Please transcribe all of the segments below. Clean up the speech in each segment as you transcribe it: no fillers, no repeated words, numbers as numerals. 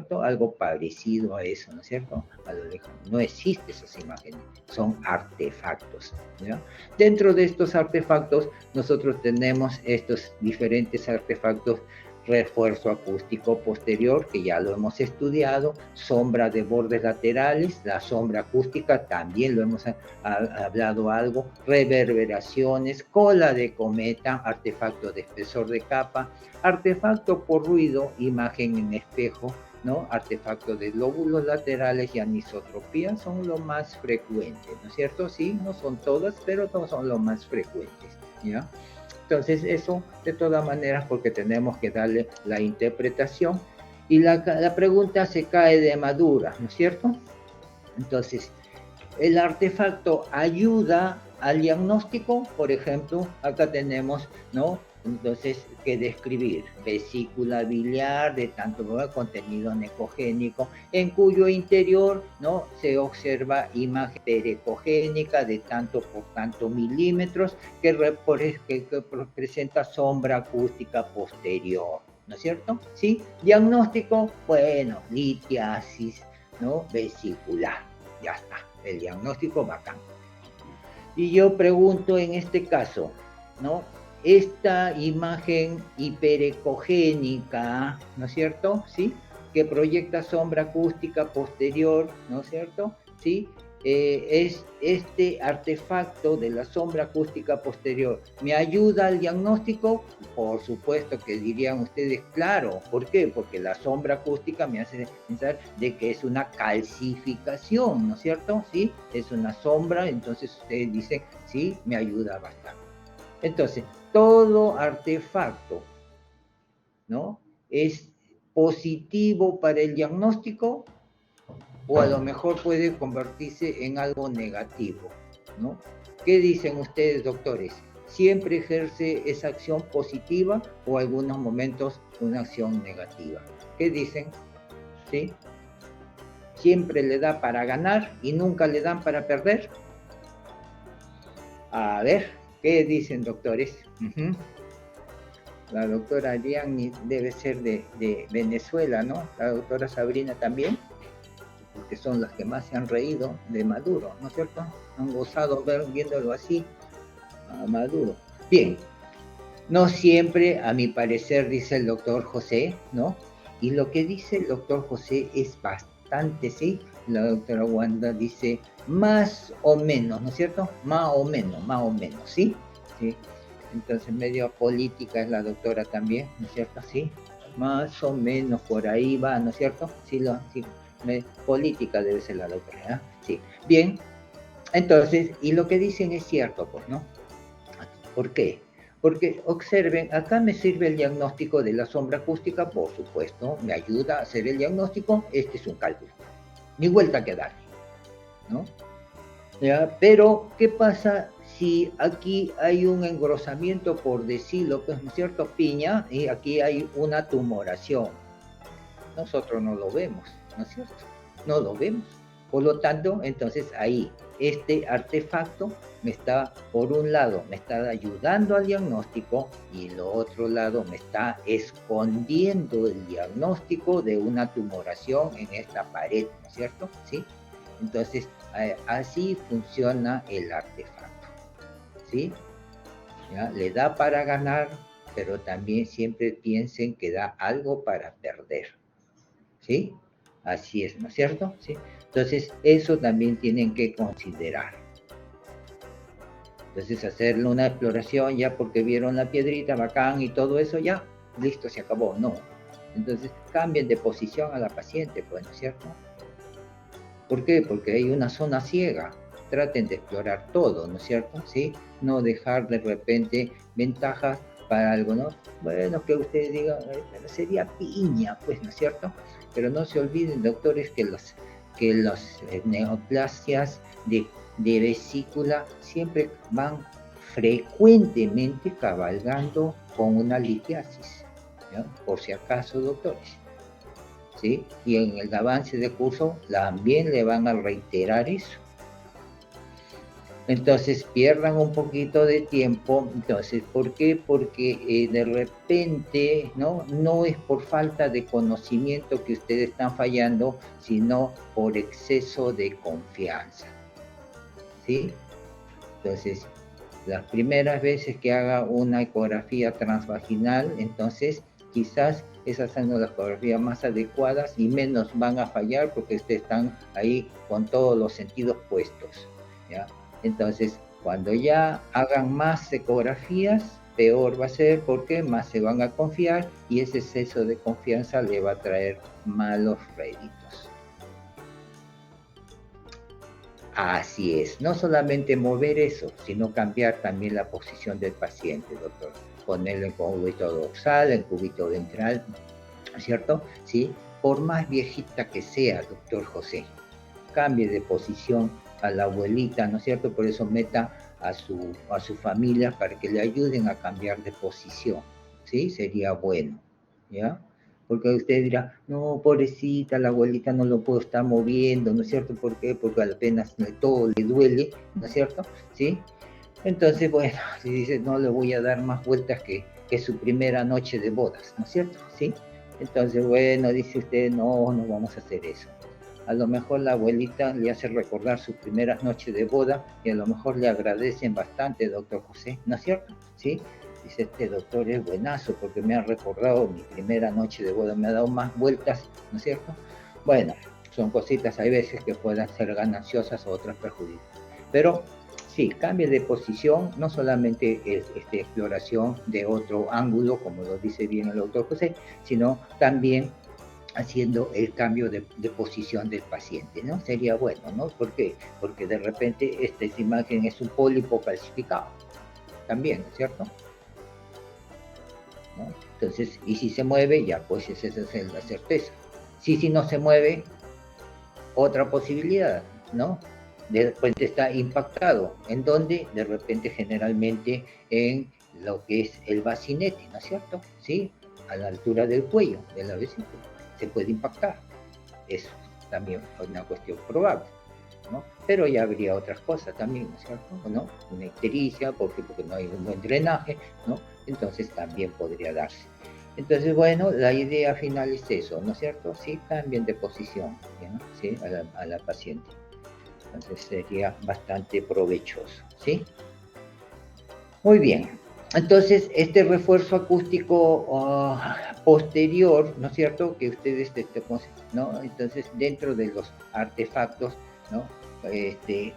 cierto? Algo parecido a eso, ¿no es cierto? A lo lejano. No existen esas imágenes, son artefactos, ¿ya? Dentro de estos artefactos, nosotros tenemos estos diferentes artefactos: refuerzo acústico posterior, que ya lo hemos estudiado; sombra de bordes laterales, la sombra acústica también lo hemos hablado algo; reverberaciones, cola de cometa, artefacto de espesor de capa, artefacto por ruido, imagen en espejo, ¿no? Artefacto de lóbulos laterales y anisotropía son lo más frecuentes, ¿no es cierto? Sí, no son todas, pero todos son los más frecuentes, ¿ya? Entonces eso, de todas maneras, porque tenemos que darle la interpretación, y la pregunta se cae de madura, ¿no es cierto? Entonces, el artefacto ayuda al diagnóstico. Por ejemplo, acá tenemos, ¿no? Entonces, que describir vesícula biliar de tanto contenido necogénico, en cuyo interior, ¿no?, se observa imagen perecogénica de tanto por tanto milímetros, que presenta sombra acústica posterior, ¿no es cierto? ¿Sí? Diagnóstico, bueno, litiasis, ¿no?, vesicular. Ya está, el diagnóstico bacán. Y yo pregunto en este caso, ¿no? Esta imagen hiperecogénica, ¿no es cierto? ¿Sí? Que proyecta sombra acústica posterior, ¿no es cierto? ¿Sí? Es este artefacto de la sombra acústica posterior. ¿Me ayuda al diagnóstico? Por supuesto que dirían ustedes, claro. ¿Por qué? Porque la sombra acústica me hace pensar de que es una calcificación, ¿no es cierto? ¿Sí? Es una sombra, entonces ustedes dicen, sí, me ayuda bastante. Entonces, todo artefacto, ¿no?, es positivo para el diagnóstico, o a lo mejor puede convertirse en algo negativo, ¿no? ¿Qué dicen ustedes, doctores? ¿Siempre ejerce esa acción positiva o algunos momentos una acción negativa? ¿Qué dicen? ¿Sí? ¿Siempre le da para ganar y nunca le dan para perder? A ver, ¿qué dicen, doctores? La doctora Ariani debe ser de Venezuela, ¿no? La doctora Sabrina también, porque son las que más se han reído de Maduro, ¿no es cierto? Han gozado viéndolo así a Maduro. Bien, no siempre, a mi parecer, dice el doctor José, ¿no? Y lo que dice el doctor José es bastante, ¿sí? La doctora Wanda dice más o menos, ¿no es cierto? Más o menos, ¿sí? Sí. Entonces, medio política es la doctora también, ¿no es cierto? Sí, más o menos por ahí va, ¿no es cierto? Sí, política debe ser la doctora, ¿eh? Sí. Bien, entonces, y lo que dicen es cierto, pues, ¿no? ¿Por qué? Porque observen, acá me sirve el diagnóstico de la sombra acústica, por supuesto, me ayuda a hacer el diagnóstico. Este es un cálculo, ni vuelta que darle, ¿no? ¿Ya? Pero, ¿qué pasa si aquí hay un engrosamiento, por decirlo, pues, ¿no es cierto, Piña? Y aquí hay una tumoración. Nosotros no lo vemos, ¿no es cierto? No lo vemos. Por lo tanto, entonces ahí, este artefacto me está, por un lado, me está ayudando al diagnóstico, y lo otro lado me está escondiendo el diagnóstico de una tumoración en esta pared, ¿no es cierto? ¿Sí? Entonces, así funciona el artefacto, ¿sí? ¿Ya? Le da para ganar, pero también siempre piensen que da algo para perder, ¿sí? Así es, ¿no es cierto? ¿Sí? Entonces, eso también tienen que considerar. Entonces, hacerle una exploración ya porque vieron la piedrita, bacán, y todo eso, ya, listo, se acabó. No. Entonces, cambien de posición a la paciente, pues, ¿no es cierto? ¿Por qué? Porque hay una zona ciega. Traten de explorar todo, ¿no es cierto? ¿Sí? No dejar de repente ventajas para algo, ¿no? Bueno, que ustedes digan, sería piña, pues, ¿no es cierto? Pero no se olviden, doctores, que los neoplasias de vesícula siempre van frecuentemente cabalgando con una litiasis, ¿ya? Por si acaso, doctores, ¿sí? Y en el avance de curso también le van a reiterar eso. Entonces pierdan un poquito de tiempo. Entonces, ¿por qué? Porque de repente, ¿no? No es por falta de conocimiento que ustedes están fallando, sino por exceso de confianza, ¿sí? Entonces, las primeras veces que haga una ecografía transvaginal, entonces quizás esas son las ecografías más adecuadas y menos van a fallar porque ustedes están ahí con todos los sentidos puestos, ¿ya? Entonces, cuando ya hagan más ecografías, peor va a ser porque más se van a confiar y ese exceso de confianza le va a traer malos réditos. Así es, no solamente mover eso, sino cambiar también la posición del paciente, doctor. Ponerlo en cúbito dorsal, en cúbito ventral, ¿cierto? ¿Sí? Por más viejita que sea, doctor José, cambie de posición a la abuelita, ¿no es cierto? Por eso meta a su familia para que le ayuden a cambiar de posición, ¿sí? Sería bueno, ¿ya? Porque usted dirá, no, pobrecita, la abuelita no lo puedo estar moviendo, ¿no es cierto? ¿Por qué? Porque apenas todo le duele, ¿no es cierto? ¿Sí? Entonces, bueno, si dice, no le voy a dar más vueltas que su primera noche de bodas, ¿no es cierto? ¿Sí? Entonces, bueno, dice usted, no, no vamos a hacer eso. A lo mejor la abuelita le hace recordar sus primeras noches de boda y a lo mejor le agradecen bastante, doctor José, ¿no es cierto? ¿Sí? Dice, este doctor es buenazo porque me ha recordado mi primera noche de boda, me ha dado más vueltas, ¿no es cierto? Bueno, son cositas, hay veces que puedan ser gananciosas o otras perjudiciales. Pero sí, cambie de posición, no solamente es exploración de otro ángulo, como lo dice bien el doctor José, sino también haciendo el cambio de posición del paciente, ¿no? Sería bueno, ¿no? ¿Por qué? Porque de repente esta imagen es un pólipo calcificado, también, ¿no es cierto? ¿No? Entonces, y si se mueve, ya pues esa es la certeza. Si no se mueve, otra posibilidad, ¿no? De repente está impactado. ¿En dónde? De repente generalmente en lo que es el bacinete, ¿no es cierto? ¿Sí? A la altura del cuello, de la vesícula. Se puede impactar. Es también una cuestión probable, ¿no? Pero ya habría otras cosas también, ¿no es cierto? ¿No? Una ictericia, porque no hay un buen drenaje, ¿no? Entonces también podría darse. Entonces, bueno, la idea final es eso, ¿no es cierto? Sí, cambien de posición, ¿no? ¿Sí? A la paciente. Entonces sería bastante provechoso, ¿sí? Muy bien. Entonces, este refuerzo acústico posterior, ¿no es cierto? Que ustedes, ¿no? Entonces, dentro de los artefactos, ¿no?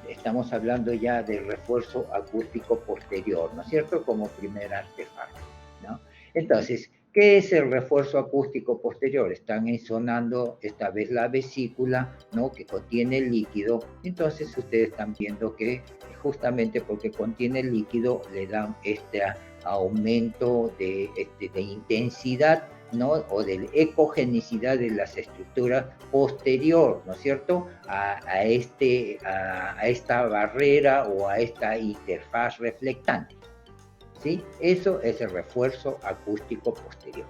Estamos hablando ya del refuerzo acústico posterior, ¿no es cierto? Como primer artefacto, ¿no? Entonces, ¿qué es el refuerzo acústico posterior? Están ensonando esta vez la vesícula, ¿no? Que contiene líquido. Entonces, ustedes están viendo que justamente porque contiene líquido le dan este aumento de intensidad, ¿no? O de ecogenicidad de las estructuras posterior, ¿no es cierto? A esta barrera o a esta interfaz reflectante, ¿sí? Eso es el refuerzo acústico posterior,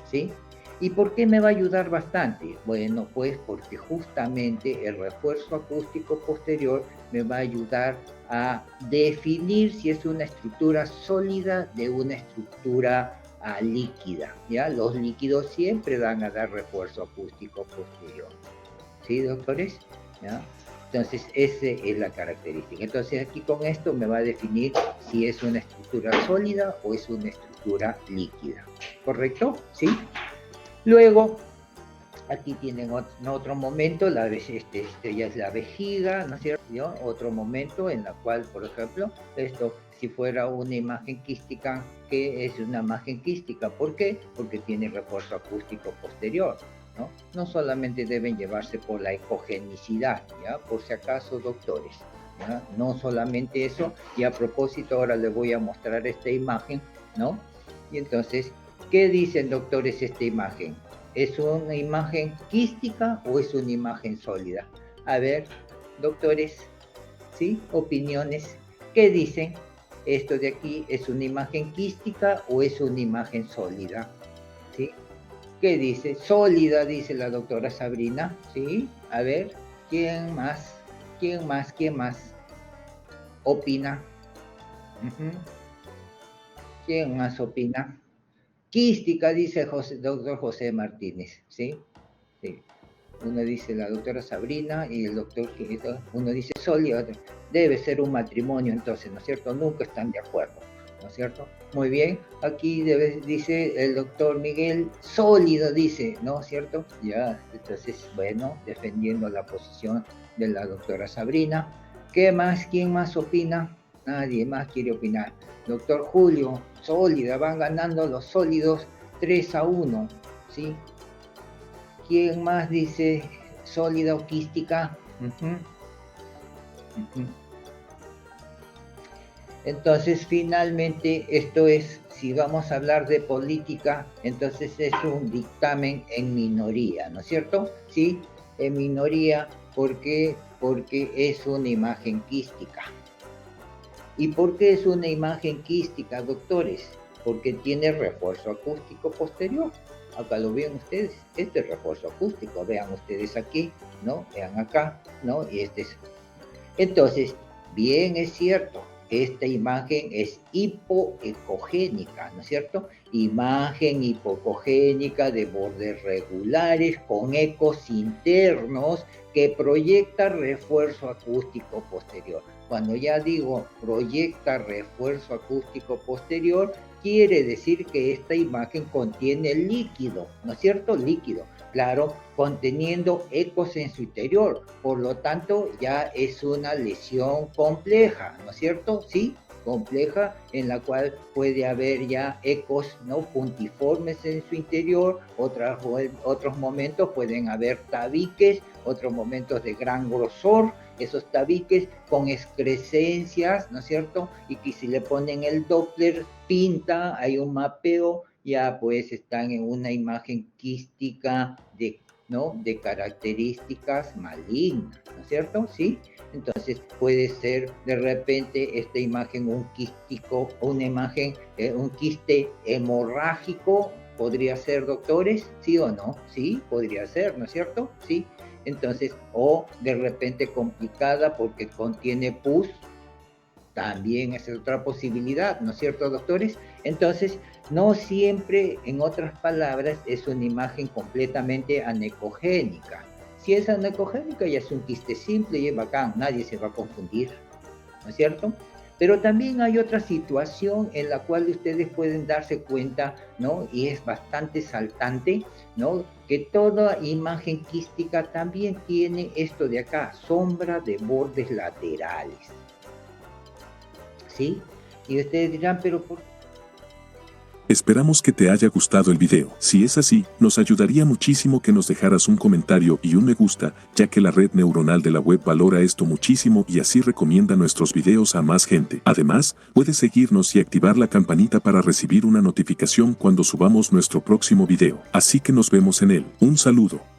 ¿sí? ¿Y por qué me va a ayudar bastante? Bueno, pues porque justamente el refuerzo acústico posterior me va a ayudar a definir si es una estructura sólida de una estructura líquida, ¿ya? Los líquidos siempre van a dar refuerzo acústico posterior, ¿sí, doctores? ¿Ya? Entonces, esa es la característica. Entonces, aquí con esto me va a definir si es una estructura sólida o es una estructura líquida, ¿correcto? ¿Sí? Luego, aquí tienen otro momento, ya es la vejiga, ¿no es cierto? ¿No? Otro momento en la cual, por ejemplo, esto, si fuera una imagen quística, ¿qué es una imagen quística? ¿Por qué? Porque tiene refuerzo acústico posterior, ¿no? No solamente deben llevarse por la ecogenicidad, ¿ya? Por si acaso, doctores, ¿ya? No solamente eso, y a propósito, ahora les voy a mostrar esta imagen, ¿no? Y entonces, ¿qué dicen, doctores, esta imagen? ¿Es una imagen quística o es una imagen sólida? A ver, doctores, ¿sí? Opiniones. ¿Qué dicen? ¿Esto de aquí es una imagen quística o es una imagen sólida? ¿Sí? ¿Qué dice? Sólida, dice la doctora Sabrina. ¿Sí? A ver, ¿quién más? ¿Quién más? ¿Quién más? opina? Ujú. ¿Quién más opina? Quística, dice el doctor José Martínez, ¿sí? Sí. Uno dice la doctora Sabrina y el doctor, uno dice sólido, debe ser un matrimonio entonces, ¿no es cierto? Nunca están de acuerdo, ¿no es cierto? Muy bien, aquí dice el doctor Miguel, sólido, dice, ¿no es cierto? Ya, entonces, bueno, defendiendo la posición de la doctora Sabrina. ¿Qué más? ¿Quién más opina? Nadie más quiere opinar. Doctor Julio, sólida, van ganando los sólidos 3-1, ¿sí? ¿Quién más dice sólida o quística? Entonces, finalmente, esto es, si vamos a hablar de política, entonces es un dictamen en minoría, ¿no es cierto? Sí, en minoría, porque es una imagen quística. ¿Y por qué es una imagen quística, doctores? Porque tiene refuerzo acústico posterior. Acá lo ven ustedes, este es refuerzo acústico, vean ustedes aquí, ¿no? Vean acá, ¿no? Y este es. Entonces, bien es cierto, esta imagen es hipoecogénica, ¿no es cierto? Imagen hipoecogénica de bordes regulares con ecos internos que proyecta refuerzo acústico posterior. Cuando ya digo proyecta refuerzo acústico posterior, quiere decir que esta imagen contiene líquido, ¿no es cierto? Líquido, claro, conteniendo ecos en su interior. Por lo tanto, ya es una lesión compleja, ¿no es cierto? Sí, compleja, en la cual puede haber ya ecos, ¿no?, puntiformes en su interior. Otros momentos pueden haber tabiques, otros momentos de gran grosor, esos tabiques con excrescencias, ¿no es cierto? Y que si le ponen el Doppler, pinta, hay un mapeo, ya pues están en una imagen quística ¿no?, de características malignas, ¿no es cierto? ¿Sí? Entonces puede ser de repente esta imagen un quístico, una imagen, un quiste hemorrágico, podría ser, doctores, ¿sí o no? Sí, podría ser, ¿no es cierto? Sí. Entonces, o de repente complicada porque contiene pus, también es otra posibilidad, ¿no es cierto, doctores? Entonces, no siempre, en otras palabras, es una imagen completamente anecogénica. Si es anecogénica, ya es un quiste simple y es bacán, nadie se va a confundir, ¿no es cierto? Pero también hay otra situación en la cual ustedes pueden darse cuenta, ¿no? Y es bastante saltante, ¿no? Que toda imagen quística también tiene esto de acá, sombra de bordes laterales. ¿Sí? Y ustedes dirán, pero ¿por qué? Esperamos que te haya gustado el video. Si es así, nos ayudaría muchísimo que nos dejaras un comentario y un me gusta, ya que la red neuronal de la web valora esto muchísimo y así recomienda nuestros videos a más gente. Además, puedes seguirnos y activar la campanita para recibir una notificación cuando subamos nuestro próximo video. Así que nos vemos en él. Un saludo.